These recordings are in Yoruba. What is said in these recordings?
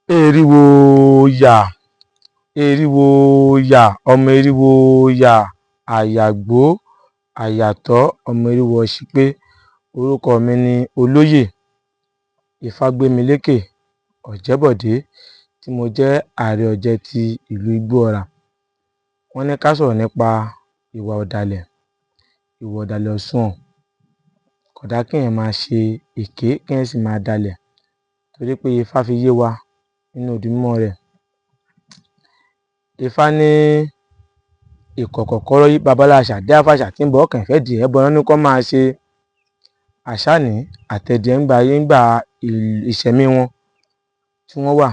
Eriwo yà, eriwo yà, ọmọ eriwo yà, àyàgbó, àyàtọ̀, ọmọ eriwo ọ̀ṣìpé. Orúkọ mi ni Olóyè Ifágbémilékè Ọ̀jẹ́bọ̀dé tí mo jẹ́ ààrẹ ọ̀jẹ̀ ti ìlú Igbó-ọrà. Wọ́n ní ká sọ̀rọ̀ nípa ìwà ọ̀dàlẹ̀. Ìwà ọ̀dàlẹ̀ ò sunwọ̀n. Kò dáa kéèyàn máa ṣe èké, kéèyàn sì máa dalẹ̀. Torí pé Ifá fi yé wa nínú odù mímọ́ rẹ̀. Ifá ní ìkọ̀kọ̀ kọ́rọ́yí babaláwo àṣà díá fàṣà tí ń bọ ọ̀kàn ìfẹ́ dì ẹbọ ní kó máa ṣe. Àṣá ní àtẹ̀dìẹ ńgbà ìṣẹ̀mí wọn tí wọ́n wà.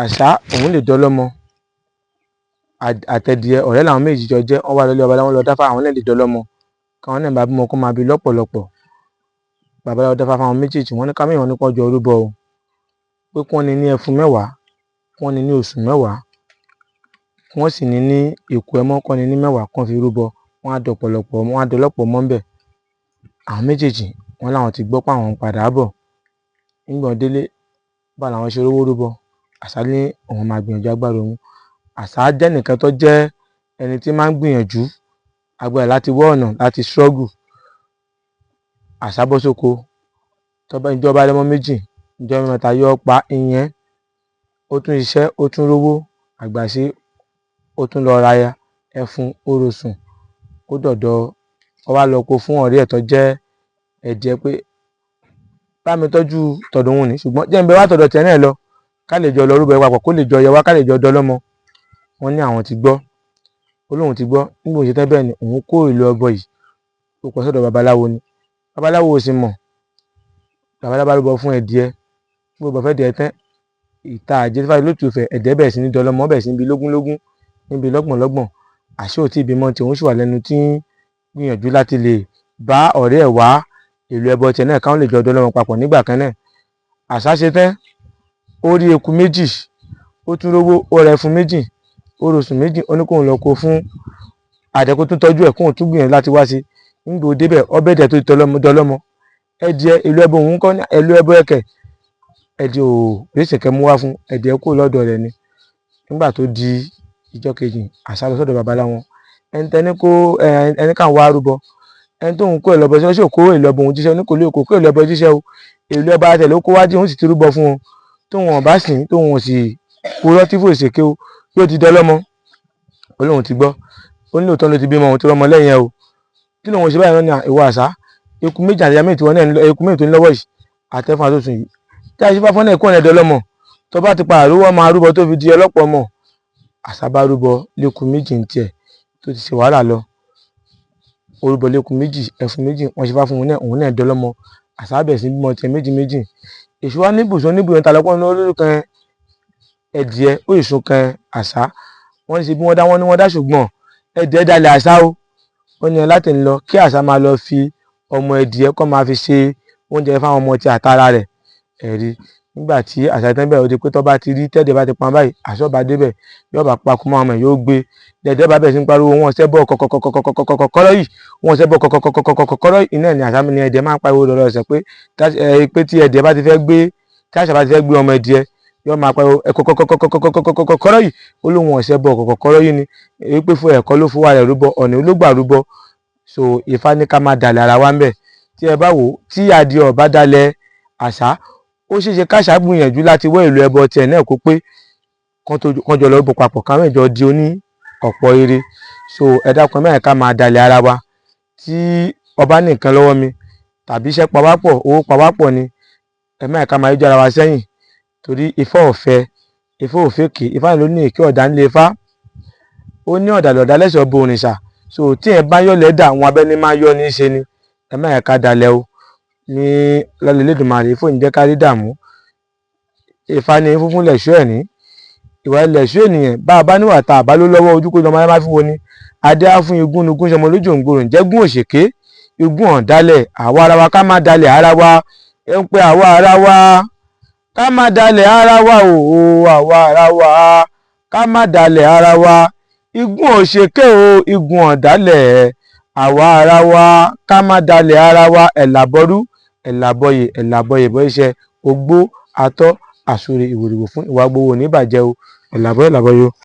Àṣá òun lè dọ́lọ́mọ. Àtẹ̀dìẹ ọ̀rẹ́ làwọn méjì jọ jẹ́. Wọ́n wá lọlé babaláwo, wọ́n lọ dáfá, àwọn náà lè dọ́lọ́mọ. Káwọn náà bá bímọ kó máa bí lọ́pọ̀lọpọ̀. Babaláwo dáfá fáwọn méjèèjì, wọ́n ní ká méèyàn ní kán jọ rúbọ o. Pé kí wọ́n ní ẹfun 10, kí wọ́n ní oṣù 10, kí wọ́n sì ní èkù ẹmọ́, kán ní 10 kán fi rúbọ. Wọ́n á dọlọ́pọ̀ mọ́ ńbẹ̀. Àwọn méjèèjì wọ́n láwọn ti gbọ́ pé àwọn ń padà bọ̀. Nígbà wọ́n délé, báwo làwọn ṣe rówó rúbọ. Àṣá ní òun máa gbìyànjú agbára òun. Àṣá jẹ́ ẹnìkan tó jẹ́ ẹni tí máa ń gbìyànjú agbára láti wá ọ̀nà láti struggle. Àṣá bọ́ sóko. Ńjọ́ bá lọ́mọ méjì, ńjọ́ mẹ́ta yóò pa ìyẹn. Ó tún ṣiṣẹ́, ó tún rówó. Àgbàṣe ó tún lọ ra ẹfun, ó rosùn. Ó dọ̀dọ̀, ó wá lọ kó fún ọ̀rẹ́ ẹ̀ tó jẹ́ ẹ̀dìẹ pé bá mi tọ́jú tọ̀dọ̀ òun ní, ṣùgbọ́n jẹ́ ń bẹ wá tọ̀dọ̀ tiẹ̀ náà lọ ká lè jọ lọ rúbọ papọ̀, kó lè jọ yẹ wá, ká lè jọ dọlọ́mọ. Wọ́n ní àwọn ti gbọ́. Ó lóun ti gbọ́. Nígbà òun ṣe tán bẹ́ẹ̀ ni òun kó èlò ẹbọ yìí. Ó kọ sọ́dọ̀ babaláwo ni. Babaláwo ò sì mọ̀. Babaláwo bá rúbọ fún ẹ̀dìẹ. Ó rúbọ fẹ́dìẹ tán. Ìta àjẹ́ tí Ifá fi lótùú Ifẹ̀, ẹ̀dìẹ bẹ̀rẹ̀ sí ní dọlọ́mọ, ó bẹ̀rẹ̀ sí ní bí lógúnlógún, níbi lọ́gbọ̀nlọ́gbọ̀n. Àṣé ò tíì bímọ tí òun ṣì wà lẹ́nu tí ń gbìyànjú láti lè bá ọ̀rẹ́ ẹ̀ wá èlò ẹbọ tiẹ̀ náà káwọn lè jọ dọlọ́mọ papọ̀ nígbà kan náà. Àṣá ṣe tán. Ó rí eku 2, ó tún rówó, ó ra ẹfun 2, ó rosùn 2, ó ní kóun lọ kó fún àjẹ́ kó tún tọ́jú ẹ̀, kóun tún gbìyànjú láti wá sí. Nígbà ó débẹ̀, ó bẹ́ẹ̀dìẹ tó ti dọlọ́mọ. Ẹ̀dìẹ èlò ẹbọ òun kọ́ ní èlò ẹbọ ẹ̀kẹ́. Ẹ̀dìẹ ò rí ìṣẹ̀kẹ́ mú wá fún. Ẹ̀dìẹ kúrò lọ́dọ̀ rẹ̀ ni. Nígbà tó di ìjọ́ kejì, Àṣá lọ sọ́dọ̀ babaláwo. Ẹni káwọn wá rúbọ. Ẹni tóun kó èlò ẹbọ jíṣẹ́, ṣé ò kó èlò ẹbọ òun jíṣẹ́? Ó ní kò lè kó èlò ẹbọ jíṣẹ́ o. Èlò ẹbọ ara tẹ̀ ló kó wá jí, òun sì ti rúbọ fún wọn. Tóun ò bá sìn, tóun ò sì purọ́ tí fò ṣèké o, yóò ti dọlọ́mọ. Ó lóun ti gbọ́. Ó ní lóòótọ́ ló ti bímọ, òun ti rọ́mọ lẹ́yìn ẹ o. Kí lóun ṣe báyìí náà ní ìwọ Àṣá? Eku 2 àti ẹja méjì tí wọ́n náà ní, eku méjì tó ní lọ́wọ́ yìí, àtẹ̀fún àtòsùn yìí. Tí a ṣe bá fọ́n náà kó ọ̀nà dọlọ́mọ. Tó bá ti padà rówó máa rúbọ tó fi di ọlọ́pọ̀ ọmọ. Àṣá bá rúbọ léku 2 ń tiẹ̀ tó ti ṣe wàhálà lọ. Ó rúbọ léku 2, ẹfun 2, wọ́n ṣe bá fún òun náà dọlọ́mọ. Àṣá bẹ̀rẹ̀ sí bímọ tiẹ̀ 2. Èṣù wá ní ibùsùn ta lọ́pọ̀ ní olórí kan ẹ̀dìẹ, ó ìsun kan Àṣá. Wọ́n ṣe bí wọ́n dá ṣùgbọ́n ẹ̀dìẹ dalẹ̀ Àṣá o. Ó ní láti ń lọ kí Àṣá máa lọ fi ọmọ ẹ̀dìẹ kó máa fi ṣe oúnjẹ fáwọn ọmọ ti àtàrà rẹ̀. Ẹ̀rí. Nígbà tí Àṣá tán bẹ́ẹ̀ ó di pé tó bá ti rí tẹ́ẹ̀dìẹ bá ti pa báyìí, Àṣá bá débẹ̀, yóò bá pa kú mọ́ ọmọ ẹ̀, yóò gbé. Ẹ̀dìẹ bá bẹ̀rẹ̀ sí ń pariwo, wọ́n ṣẹ́bọ̀ kọ̀kọ̀kọ̀kọ̀kọ̀kọ̀kọ̀kọ̀kọ̀rọ̀ yìí, wọ́n ṣẹ́bọ̀ kọ̀kọ̀kọ̀kọ̀kọ̀kọ̀kọ̀rọ̀ yìí. Iná ni Àṣá ní ẹ̀dìẹ máa ń pariwo lọ́rọ̀ ọ̀sẹ̀ pé tí ẹ̀dìẹ bá ti fẹ́ gbé, tí Àṣá bá ti fẹ́ gbé ọmọ ẹ̀dìẹ, yóò máa pariwo kọ̀kọ̀kọ̀kọ̀kọ̀kọ̀kọ̀kọ̀kọ̀rọ̀ yìí. Ó lóun ọ̀ṣẹ́bọ̀ kọ̀kọ̀kọ̀rọ̀ yìí ni. Èyí pé fún ẹ̀kọ́ ló fún wa rẹ̀ rúbọ, ọ̀nà ló gbà rúbọ. So Ifá ní ká máa dalẹ̀ ara wa ń bẹ̀. Tí ẹ bá wò ó, tí adìẹ ò bá dalẹ̀ Àṣá, ó ṣeé ṣe káṣá gbìyànjú láti wá èlò ẹbọ tiẹ̀ náà kó pé kán jọ lọ rúbọ papọ̀, káwọn ìjọ di oní ọ̀pọ̀ ire. So ẹ dákun ẹ má jẹ́ ká máa dalẹ̀ ara wa. Tí ọba ní nǹkan lọ́wọ́ mi tàbí iṣẹ́ pawápọ̀, owó pawápọ̀ ni, ẹ má jẹ́ ká máa yọjú ara wa sẹ́yìn. Torí Ifá ò fẹ́, Ifá ò fèké. Ifá ló ní èké ọ̀dà ńlé Ifá. Ó ní ọ̀dàlẹ̀ ọ̀dàlẹ̀ṣẹ̀ ọba òrìṣà. So tí ẹ bá yọ̀ lẹ́dà, àwọn abẹ́ni máa yọ ní í ṣe ni. Ẹ má jẹ́ ká dalẹ̀ o. Ní lọ́lá Elédùmarè, Ifá ò ní jẹ́ ká rí dààmú. Ifá ní funfun lẹ̀ṣọ́ ẹ̀ ní. Ìwà lẹ̀ṣọ́ ènìyàn. Bá a bá níwà ta àbá ló lọ́wọ́ ojú kó lọ́mọ ayé máa fi wo ni. Adé á fún igún nugún ṣọmọ lójú òǹgbòrò. Ǹjẹ́ gún òṣèké? Igún ọ̀dàlẹ̀. Àwa ara wa ká má dalẹ̀ ara wa. Ẹ ń pe àwa ara wa. Ká má dalẹ̀ ara wa o. Àwa ara wa. Ká má dalẹ̀ ara wa. Igún òṣèké o. Igún ọ̀dàlẹ̀. Àwa ara wa. Ká má dalẹ̀ ara wa. Ẹ̀làbọ̀rú, ẹ̀làbọ̀yè, ẹ̀làbọ̀yè bọ́ iṣẹ́. Ogbó, atọ́, àsúre ìwòrìwò fún ìwà gbowó ní ìbàjẹ́ o ẹ̀làbọ̀ ẹ̀làbọ̀ yo.